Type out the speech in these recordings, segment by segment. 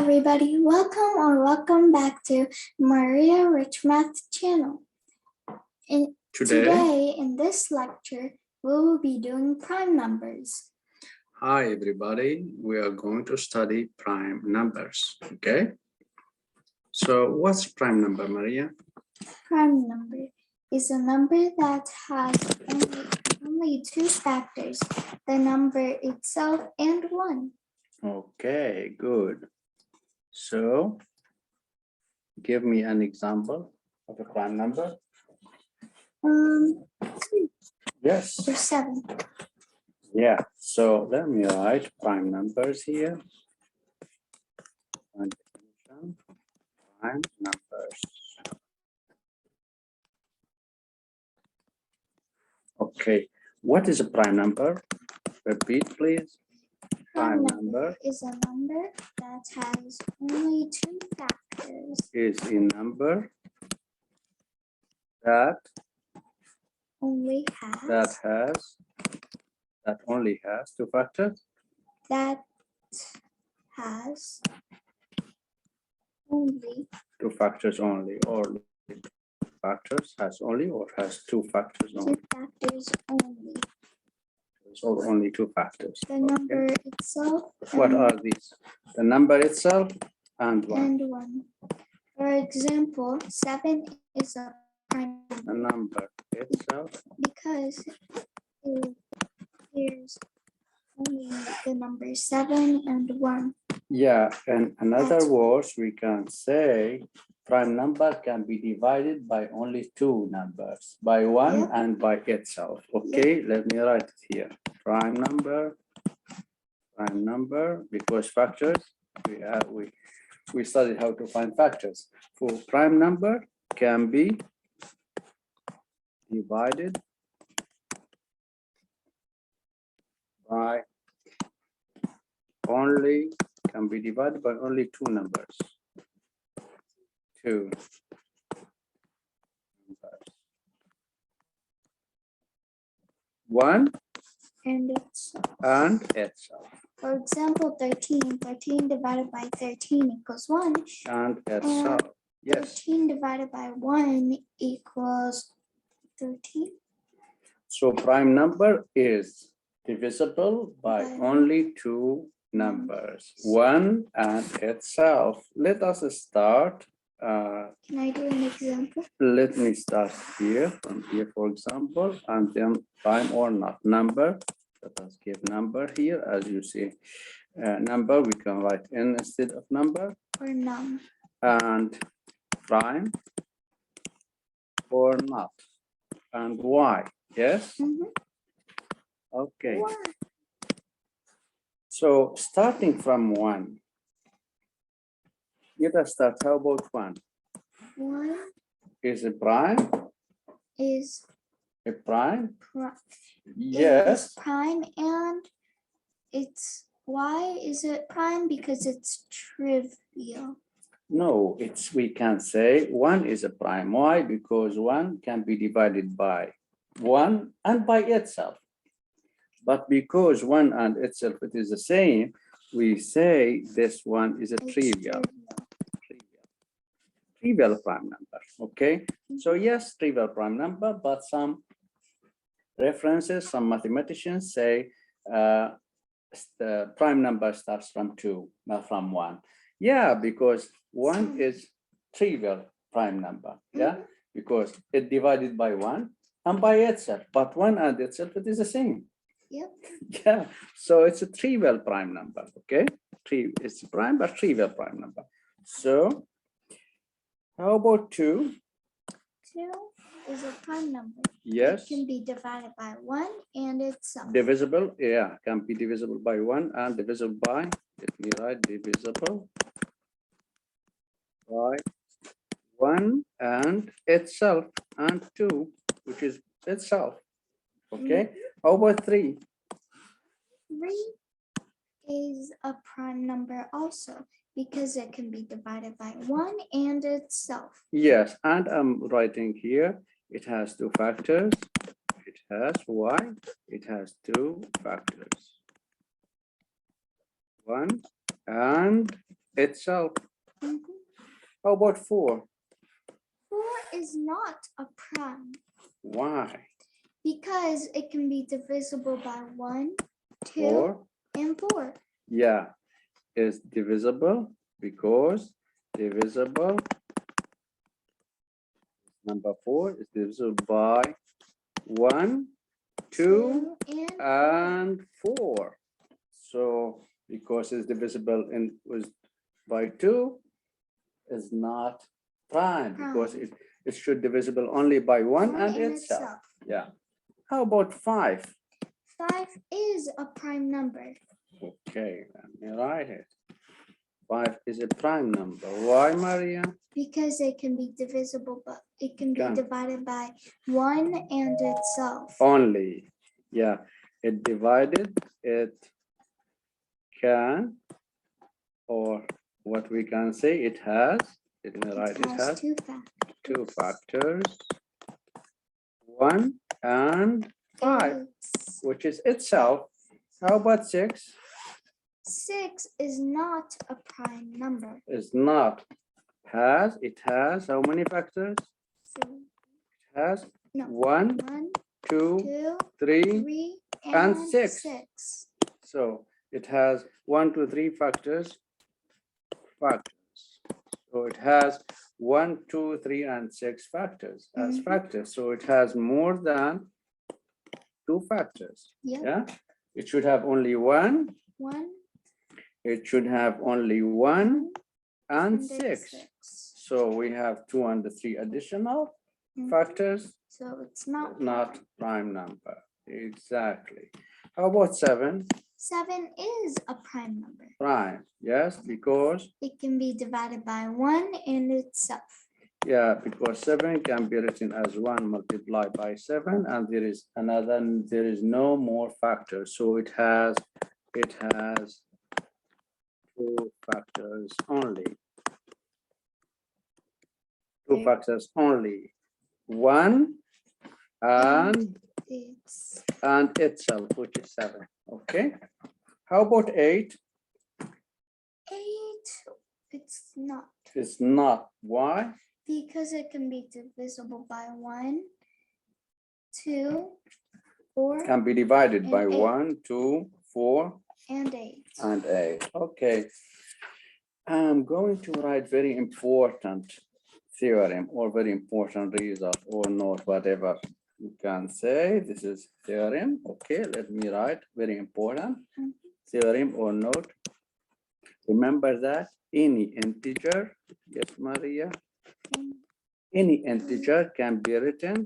everybody, welcome back to Maria Rich Math channel. Today in this lecture, we will be doing prime numbers. Hi everybody, we are going to study prime numbers, okay? So what's prime number, Maria? Prime number is a number that has only two factors, the number itself and one. Okay, good. So give me an example of a prime number. Yes. Or 7. Yeah, so let me write prime numbers here. Prime numbers. Okay, what is a prime number? Repeat, please. Prime number is a number that has only two factors. Is a number that only has two factors. That has only two factors only, or factors has only, or has two factors only. Two factors only. So only two factors. The number itself. What are these? The number itself and one. And one. For example, 7 is a prime number. The number itself. Because here's only the number 7 and 1. Yeah, and in other words, we can say prime number can be divided by only two numbers, by one and by itself. Okay, let me write it here. Prime number, because factors, we studied how to find factors. For prime number can be divided by only two numbers. Two numbers. One and itself. For example, 13. 13 divided by 13 equals 1. And itself. Yes. 13 divided by 1 equals 13. So prime number is divisible by only two numbers, one and itself. Let us start. Can I do an example? Let me start here, from here, for example, and then prime or not number. Let us give number here. As you see, number, we can write n instead of number. Or none. And prime or not. And why? Yes? Okay. Why? So starting from 1, let us start. How about 1? 1 is a prime? Is a prime? Yes. Prime, and it's why is it prime? Because it's trivial. No, we can say 1 is a prime. Why? Because 1 can be divided by 1 and by itself. But because 1 and itself it is the same, we say this one is a trivial prime number. Okay, so yes, trivial prime number, but some references, some mathematicians say the prime number starts from 2, not from 1. Yeah, because 1 is trivial prime number. Yeah, because it divided by 1 and by itself, but 1 and itself it is the same. Yep. Yeah, so it's a trivial prime number. Okay, it's prime but trivial prime number. So how about 2? 2 is a prime number. Yes. It can be divided by 1 and itself. Divisible, yeah, can be divisible by 1 and divisible by, let me write, divisible by 1 and itself, and 2, which is itself. Okay, how about 3? 3 is a prime number also, because it can be divided by 1 and itself. Yes, and I'm writing here, it has two factors. It has why? It has two factors. 1 and itself. Mhm. How about 4? 4 is not a prime Why? because it can be divisible by 1, 2, 4, and 4. yeah, is divisible because divisible. Number 4 is divisible by 1, 2, 2, and 4. and 4. So because it's divisible by 2 is not prime because Prime. it should divisible only by 1 1 and and itself. Yeah. How about 5? 5 is a prime number Okay, let me write it. 5 is a prime number. Why, Maria? because it can be divisible, but it can be Can. divided by 1 and itself. Only. Yeah, it divided, it can, or what we can say, it has, let me write, it has 2 factors. 2 factors, 1 and 5, It's- which is itself. How about 6? 6 is not a prime number. Is not. It has how many factors? So It has No. 1, 1, 2, 2, 3. 3, and and 6. 6. So it has 1, 2, 3 factors. So it has 1, 2, 3, and 6 factors as Mhm. factors. So it has more than 2 factors. Yep. Yeah. It should have only 1. 1 It should have only 1 and and 6. 6. So we have 2 and 3 additional Mhm. factors, So it's not not prime. prime number. Exactly. How about 7? 7 is a prime number. Prime. Yes, because It can be divided by 1 and itself. yeah, because 7 can be written as 1 multiplied by 7, and there is no more factors. So it has 2 factors only. 2 Okay. factors only. 1 and It's itself, which is 7. Okay. How about 8? 8. It's not It's not. Why? because it can be divisible by 1, 2, 4, Can be divided by And 8. 1, 2, 4, and 8. and 8. Okay. I'm going to write very important theorem or very important result or note, whatever you can say. This is theorem. Okay, let me write very important Mhm. theorem or note. Remember that any integer, yes, Maria, any integer can be written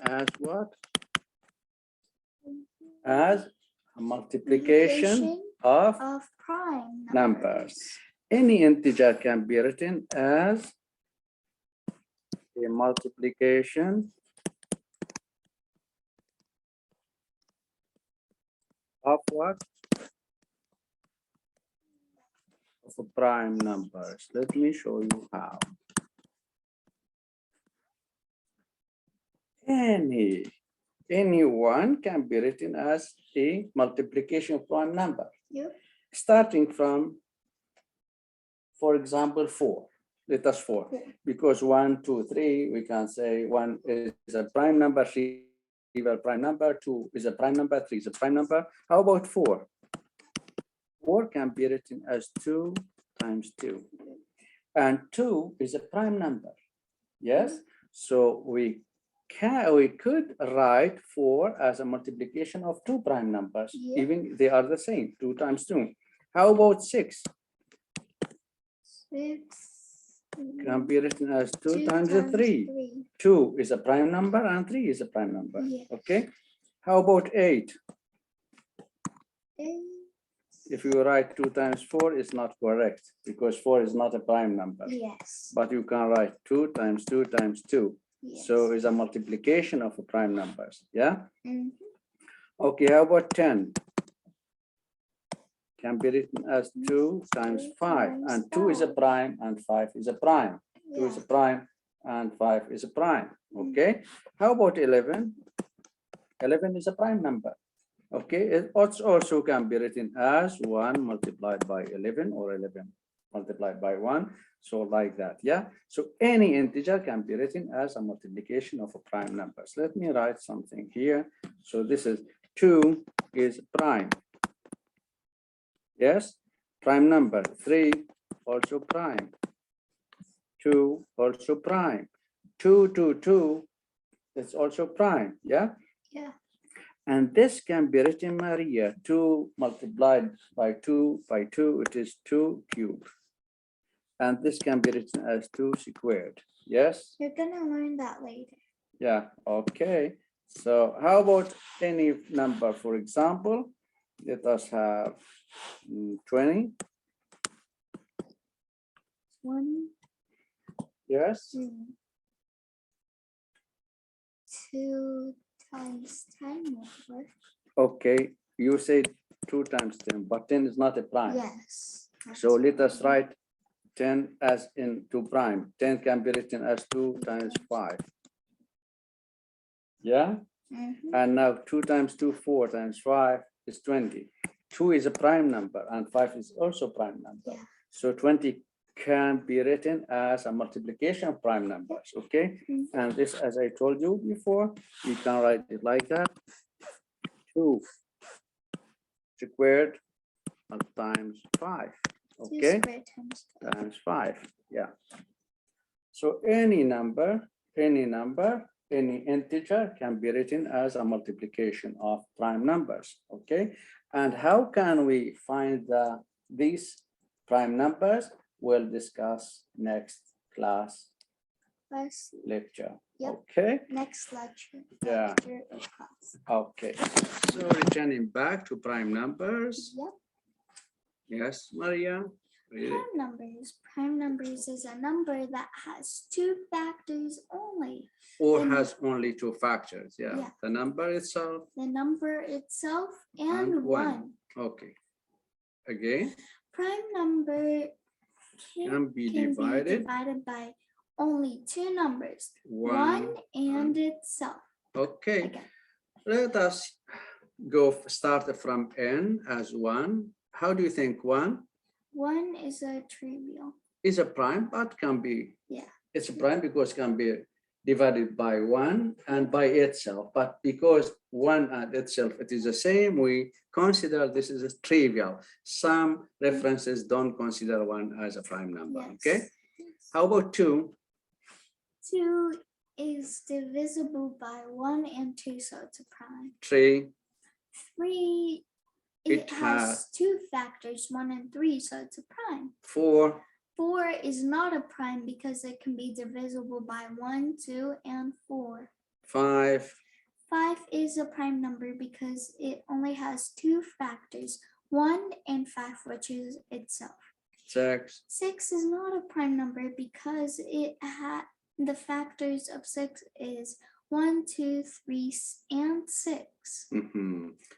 as what? As a multiplication of prime numbers. Any integer can be written as a multiplication of what? Of a prime numbers. Let me show you how. Anyone can be written as a multiplication of prime number. Yep. Starting from, for example, 4. Let us 4. Because 1, 2, 3, we can say 1 is a prime number, 3 is a prime number, 2 is a prime number, 3 is a prime number. How about 4? 4 can be written as 2 times 2. And 2 is a prime number. Yes. So we could write 4 as a multiplication of 2 prime numbers, Yeah. even they are the same, 2 times 2. How about 6? 6 Can be written as 2 times 3. 3. 2 is a prime number and 3 is a prime number. Yes. Okay. How about 8? 8. If you write 2 times 4, it's not correct because 4 is not a prime number. Yes. But you can write 2 times 2 times 2. Yes. So it's a multiplication of a prime numbers. Yeah. Mhm. Okay. How about 10? Can be written as 2 times 5, and 2 is a prime and 5 is a prime. 2 is a prime and 5 is a prime. Okay. How about 11? 11 is a prime number. Okay, it also can be written as 1 multiplied by 11 or 11 multiplied by 1. So like that, yeah. So any integer can be written as a multiplication of a prime numbers. Let me write something here. So this is 2 is prime. Yes, prime number. 3 also prime. 2 also prime. 2, 2, 2 is also prime, yeah. Yeah. And this can be written, Maria, 2 multiplied by 2 by 2, it is 2 cubed. And this can be written as 2 squared. Yes? You're gonna learn that later. Yeah, okay. So how about any number, for example, let us have 20. 1, Yes? 2 times 10 will work. Okay, you say 2 times 10, but 10 is not a prime. Yes. So let us write 10 as in 2 prime. 10 can be written as 2 times 5. Yeah? Mhm. And now 2 times 2, 4 times 5 is 20. 2 is a prime number and 5 is also prime number. Yeah. So 20 can be written as a multiplication of prime numbers, okay? Mhm. And this, as I told you before, you can write it like that. 2 squared times 5, 2 okay? squared times 5. Times 5, yeah. So any number, any integer can be written as a multiplication of prime numbers, okay? And how can we find these prime numbers? We'll discuss next class Let's see. lecture, Yep. okay? Next lecture. Yeah. Lecture of class. Okay, so returning back to prime numbers. Yep. Yes, Maria? Read it. Prime numbers. Prime numbers is a number that has 2 factors only. Or Then- has only 2 factors, yeah. Yeah. The number itself. The number itself and And one. 1. Okay. Again, Prime number can be can divided. be divided by only 2 numbers. 1 One. and itself. Okay. Again. Let us start from n as 1. How do you think 1 1 is a trivial. is a prime, but can be, Yeah. it's a prime because it can be divided by 1 and by itself. But because 1 and itself, it is the same, we consider this is a trivial. Some references don't consider 1 as a prime number, Yes. okay? Yes. How about 2? 2 is divisible by 1 and 2, so it's a prime. 3? 3, It it has 2 factors, 1 and 3, so it's a prime. 4? 4 is not a prime because it can be divisible by 1, 2, and 4. 5? 5 is a prime number because it only has 2 factors, 1 and 5, which is itself. 6? 6 is not a prime number because the factors of 6 is 1, 2, 3, and 6.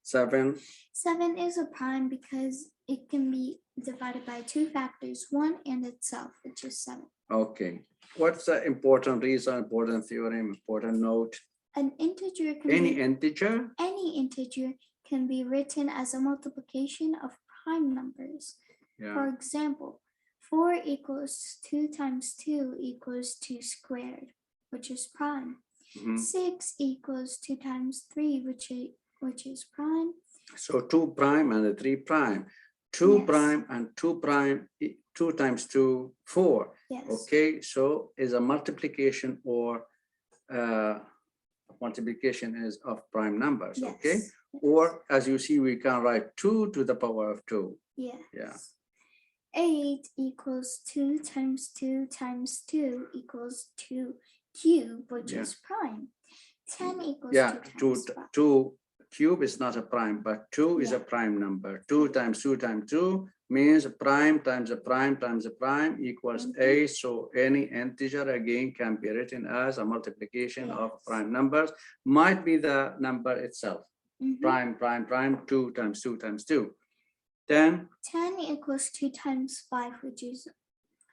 7? 7 is a prime because it can be divided by 2 factors, 1 and itself, which is 7. Okay. What's the important reason, important theorem, important note? An integer can Any be, integer? any integer can be written as a multiplication of prime numbers. For Yeah. example, 4 equals 2 times 2 equals 2 squared, which is prime. Mhm. 6 equals 2 times 3, which is prime. So 2 prime and 3 prime. 2 Yes. prime and 2 prime, 2 times 2, 4. Yes. Okay, so is a multiplication or multiplication is of prime numbers, Yes. okay? Yes. Or as you see, we can write 2 to the power of 2. Yes. Yeah. 8 equals 2 times 2 times 2 equals 2 cube, which Yeah. is prime. 10 equals Yeah, 2 times 5. 2 cube is not a prime, but 2 is a Yeah. prime number. 2 times 2 times 2 means prime times a prime times a prime equals Mhm. 8. So any integer again can be written as a multiplication of Yes. prime numbers. Might be the number itself. Mhm. Prime, 2 times 2 times 2. Then 10 equals 2 times 5, which is,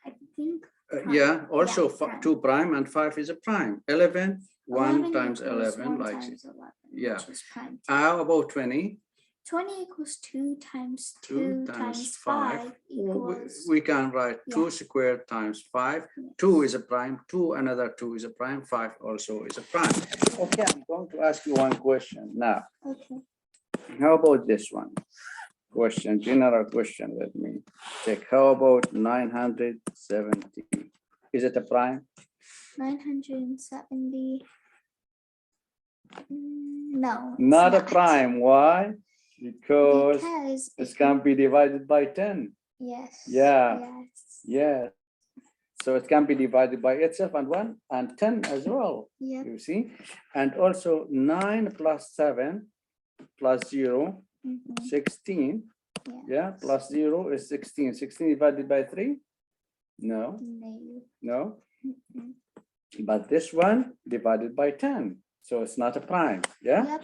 I think, Yeah, also prime. 2 prime and 5 is a prime. 11, 1 times equals 11, 1 like times 11, yeah. which is prime. How about 20? 20 equals 2 times 2 2 times 5 5. equals. We can write 2 Yeah. squared times 5. Yes. 2 is a prime, 2 another 2 is a prime, 5 also is a prime. Okay, I'm going to ask you one question now. Okay. How about this one? Question, general question, let me check. How about 970? Is it a prime? 970. No. Not a prime. Why? Because it can be divided by 10. Yes. Yeah. Yes. Yeah. So it can be divided by itself and 1 and 10 as well. Yep. You see? And also 9 plus 7 plus 0, 16. Yeah, plus 0 is 16. 16 divided by 3? No. No. But this one divided by 10. So it's not a prime. Yeah? Yep.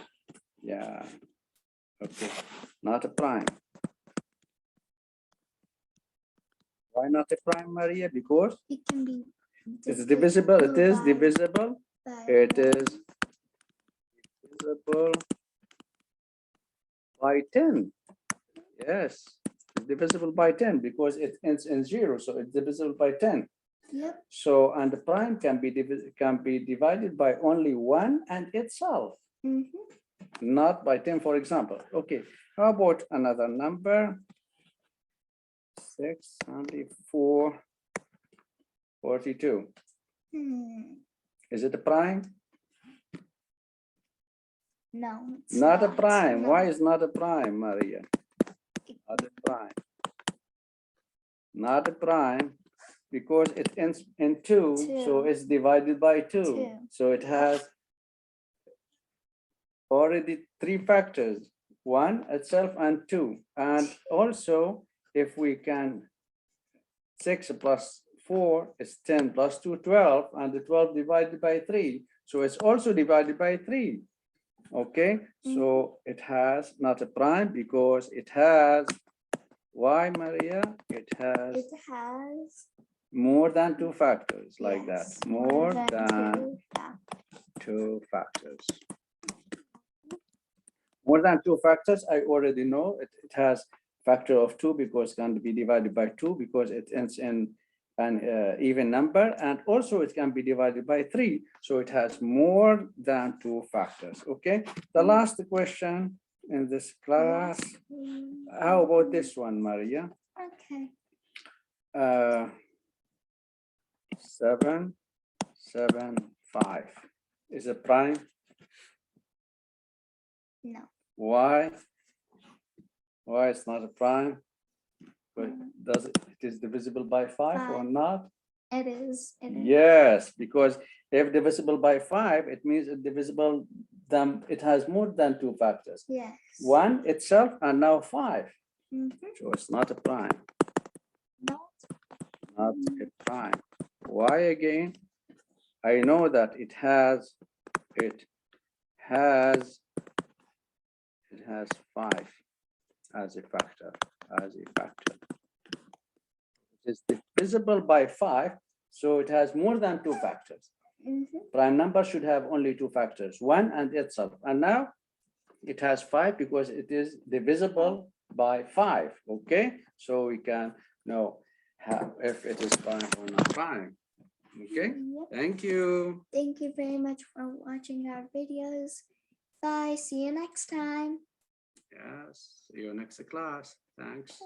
Yeah. Okay. Not a prime. Why not a prime, Maria? Because it can be it's divisible. It is divisible. It is divisible by 10. Yes. It's divisible by 10 because it ends in 0. So it's divisible by 10. Yep. So, and the prime can be divided by only 1 and itself, not by 10, for example. Okay, how about another number? 642. Is it a prime? No. Not a prime. No. Why is not a prime, Maria? Not a prime. Not a prime. Because it ends in 2, so it's divided by 2. So it has already 3 factors, 1 itself and 2. And also, if we can, 6 plus 4 is 10 plus 2, 12, and the 12 divided by 3. So it's also divided by 3. Okay, so it has not a prime because it has, why, Maria? It has more than 2 factors, like that. More than 2 factors. More than 2 factors, I already know it has factor of 2 because it can be divided by 2 because it ends in an even number, and also it can be divided by 3, so it has more than 2 factors. Okay, the last question in this class. How about this one, Maria? Okay. 7, 7, 5 is a prime. No. Why? Why it's not a prime? But does it is divisible by 5 or not? It is. Yes, because if divisible by 5, it means it divisible them. It has more than 2 factors. Yes. 1 itself and now 5. So it's not a prime. Not a prime. Why again? I know that it has 5 as a factor. It is divisible by 5, so it has more than 2 factors. Prime number should have only 2 factors, 1 and itself. And now it has 5 because it is divisible by 5. Okay, so we can know if it is prime or not prime. Okay, thank you. Thank you very much for watching our videos. Bye. See you next time. Yes, see you next class. Thanks.